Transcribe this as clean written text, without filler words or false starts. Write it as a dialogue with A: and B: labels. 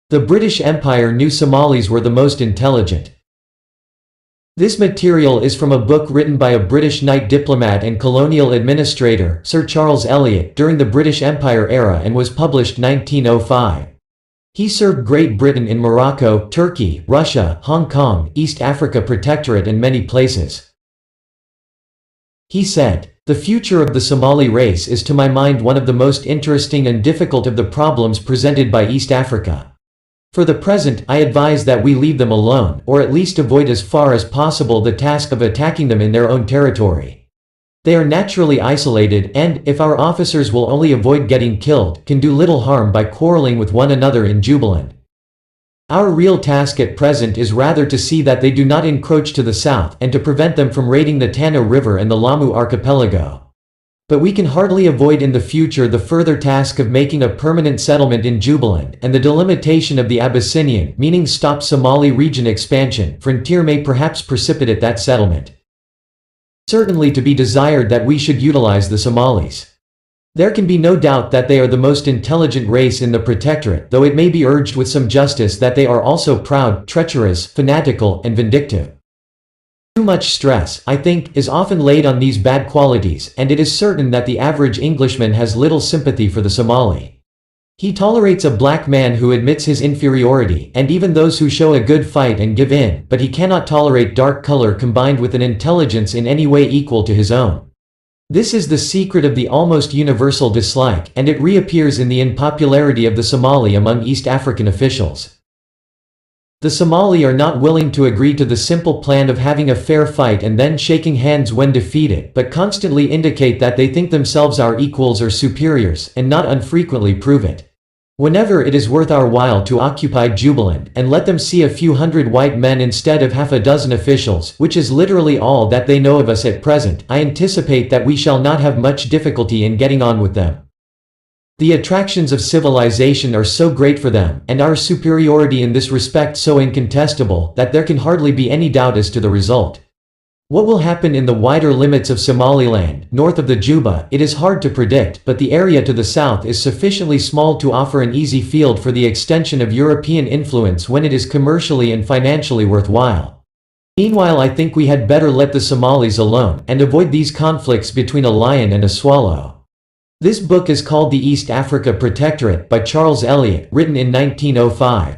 A: The British Empire knew Somalis were the most intelligent. This material is from a book written by a British knight diplomat and colonial administrator, Sir Charles Eliot, during the British Empire era and was published 1905. He served Great Britain in Morocco, Turkey, Russia, Hong Kong, East Africa Protectorate and many places. He said, "The future of the Somali race is to my mind one of the most interesting and difficult of the problems presented by East Africa. For the present, I advise that we leave them alone, or at least avoid as far as possible the task of attacking them in their own territory. They are naturally isolated and, if our officers will only avoid getting killed, can do little harm by quarreling with one another in Jubaland. Our real task at present is rather to see that they do not encroach to the south and to prevent them from raiding the Tana River and the Lamu archipelago. But we can hardly avoid in the future the further task of making a permanent settlement in Jubaland, and the delimitation of the Abyssinian, meaning stop Somali region expansion, frontier may perhaps precipitate that settlement. Certainly to be desired that we should utilize the Somalis. There can be no doubt that they are the most intelligent race in the Protectorate, though it may be urged with some justice that they are also proud, treacherous, fanatical, and vindictive. Too much stress, I think, is often laid on these bad qualities, and it is certain that the average Englishman has little sympathy for the Somali. He tolerates a black man who admits his inferiority, and even those who show a good fight and give in, but he cannot tolerate dark color combined with an intelligence in any way equal to his own. This is the secret of the almost universal dislike, and it reappears in the unpopularity of the Somali among East African officials. The Somali are not willing to agree to the simple plan of having a fair fight and then shaking hands when defeated, but constantly indicate that they think themselves our equals or superiors, and not unfrequently prove it. Whenever it is worth our while to occupy Jubaland, and let them see a few hundred white men instead of half a dozen officials, which is literally all that they know of us at present, I anticipate that we shall not have much difficulty in getting on with them. The attractions of civilization are so great for them, and our superiority in this respect so incontestable, that there can hardly be any doubt as to the result. What will happen in the wider limits of Somaliland, north of the Juba, it is hard to predict, but the area to the south is sufficiently small to offer an easy field for the extension of European influence when it is commercially and financially worthwhile. Meanwhile, I think we had better let the Somalis alone, and avoid these conflicts between a lion and a swallow. This book is called The East Africa Protectorate by Charles Eliot, written in 1905.